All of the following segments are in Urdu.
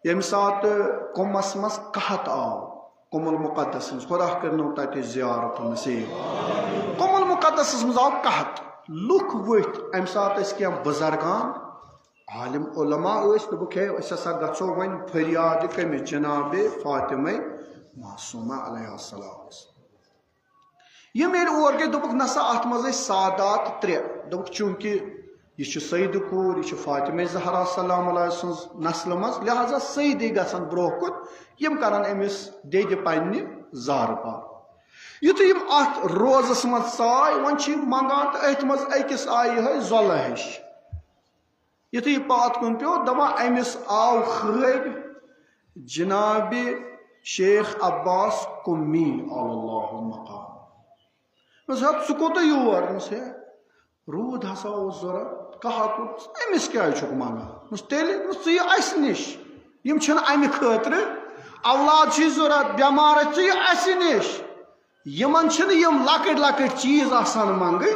یم سات کمس مز قحط آو قم المقدس خدا کرنو تتہ زیارت نصیب قم المقدس مز آو قحط لُکھ ؤتھۍ امہِ ساتہٕ ٲسۍ کینٛہہ بُزرگان عالم علماء ٲسۍ دوٚپُکھ ہے أسۍ ہسا گژھو وۄنۍ فریاد کٔمِس جناب فاطمہ معصومہ علیہ السلام یِم ییٚلہِ اور گٔے دوٚپُکھ نسا اتھ منٛز ٲسۍ سادات ترٛےٚ دوٚپُکھ چوٗنٛکہِ یہ چھُ سیدٕ کوٗر یہِ چھِ فاطمہ زہرا سلام علیہ سٕنٛز نسلہِ منٛز لہذا سیدٕے گژھن برونٛہہ کُن یِم کرن أمِس دٮ۪دِ پننہِ زارٕ پار یُتھُے یِم اتھ روزس منٛز ژاے وۄنۍ چھِ یِم منگان تہٕ أتھۍ منٛز أکِس آیہِ یِہوٚے ضۄلہ ہِش یُتھُے یہِ پاتھ کُن پیوٚو دپان أمِس آو خٲبۍ جناب شیخ عباس قُمی اللہ مقام ژٕ کوٚتہٕ یور ہے روٗد ہسا اوس ضوٚرتھ قحط أمِس کیٛازِ چھُکھ منگان تیٚلہِ ژٕ یہِ اَسہِ نِش یِم چھِنہٕ اَمہِ خٲطرٕ اولاد چھُے ضوٚرتھ بٮ۪مار ژٕ یہِ اَسہِ نِش یِمن چھِنہٕ یِم لۄکٕٹۍ لۄکٕٹۍ چیٖز آسان منگٕنۍ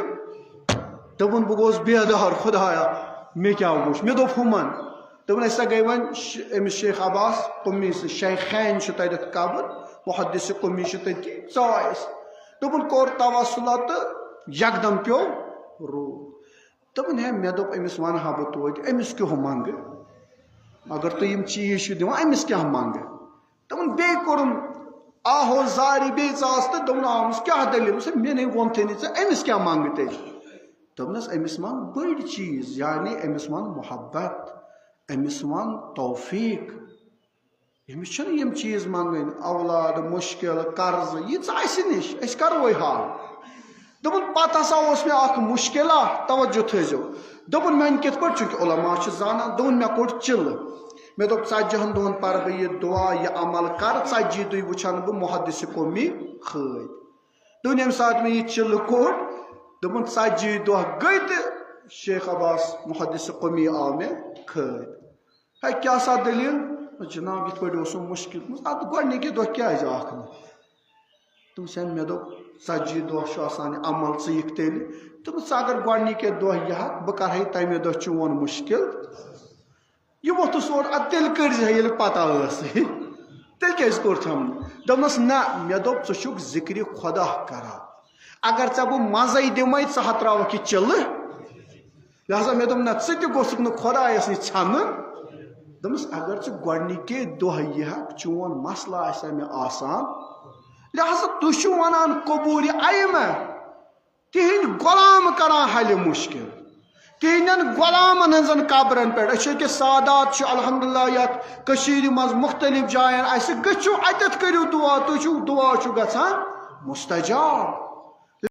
دوٚپُن بہٕ گوٚوُس بیدار خۄدایا مےٚ کیٛاہ وٕچھ مےٚ دوٚپ ہُمن دوٚپُن أسۍ ہسا گٔے وۄنۍ أمِس شیخ عباس قُمی سۭتۍ شیخین چھُ تتٮ۪تھ قبر محدث قُمی چھُ تٔتی ژاے أسۍ دوٚپُن کوٚر توسُلا تہٕ یکدم پیوٚو روٗد دوٚپُن ہے مےٚ دوٚپ أمِس ونہٕ ہا بہٕ توتہِ أمِس کیٛاہ منگہٕ اگر تُہۍ یِم چیٖز چھِو دِوان أمِس کیٛاہ منگہٕ دوٚپُن بیٚیہِ کوٚرُم آہو زاری بیٚیہِ ژاس تہٕ دوٚپُن آمُس کیٛاہ دٔلیٖل مےٚ نے ووٚنتھٕے نہٕ ژےٚ أمِس کیٛاہ منگہٕ تیٚلہِ دوٚپنس أمِس منٛگ بٔڑۍ چیٖز یعنی أمِس ون محبت أمِس ون توفیٖق أمِس چھِنہٕ یِم چیٖز منگٕنۍ اولاد مُشکل قرضہٕ یہِ ژٕ اَسہِ نِش أسۍ کروے حال دوٚپُن پتہٕ ہسا اوس مےٚ اکھ مُشکلہ توجہ تھٲیزیو دوٚپُن میانہِ کِتھ پٲٹھۍ چوٗنٛکہِ علما چھِ زانان دوٚپُن مےٚ کوٚڑ چِلہٕ مےٚ دوٚپ 40 دۄہن پرٕ بہٕ یہِ دعا یہِ عمل کر 40 دۄہہِ وٕچھن بہٕ محدث قُمی خٲدۍ دوٚپُن ییٚمہِ ساتہٕ مےٚ یہِ چِلہٕ کوٚڑ دوٚپُن 40 دۄہ گٔے تہٕ شیخ عباس محدث قُمی آو مےٚ خٲدۍ ہے کیٛاہ سا دٔلیٖل جناب یِتھ پٲٹھۍ اوسُم مُشکل اتھ گۄڈنِکی دۄہ کیٛازِ آکھ نہٕ دوٚپُس ہے مےٚ دوٚپ 40 دۄہ چھُ آسان یہِ عمل ژٕ یِکھ تیٚلہِ دوٚپُس ژٕ اگر گۄڈنِکے دۄہ یِہکھ بہٕ کرہے تمے دۄہ چون مُشکل یہِ ووٚتھُس اور ادٕ تیٚلہِ کٔرزِ ییٚلہِ پتہ ٲسٕے تیٚلہِ کیٛازِ کوٚرتھم نہٕ دوٚپنس نہ مےٚ دوٚپ ژٕ چھُکھ ذِکرِ خۄدا کران اگر ژےٚ بہٕ مزے دِمے ژٕ ہتراوکھ یہِ چِلہٕ لہذا مےٚ دوٚپ نہ ژٕ تہِ گوٚژھُکھ نہٕ خۄدایس نِش ژھٮ۪نُن دوٚپمس اگر ژٕ گۄڈنِکے دۄہ یِہکھ چون مسلہٕ آسہِ ہا مےٚ آسان لہذا تُہۍ چھِو ونان قبوٗلہِ ایمہ تِہنٛدۍ غلام کران حلہِ مُشکل تِہنٛدٮ۪ن غلامن ہٕنٛزن قبرن پٮ۪ٹھ أسۍ چھِ أکِس سادات چھُ الحمدُاللہ یتھ کٔشیٖرِ منٛز مختلف جاین اسہِ گٔژھِو اتٮ۪تھ کٔرِو دعا تُہۍ چھِو دعا چھُ گژھان مستجاب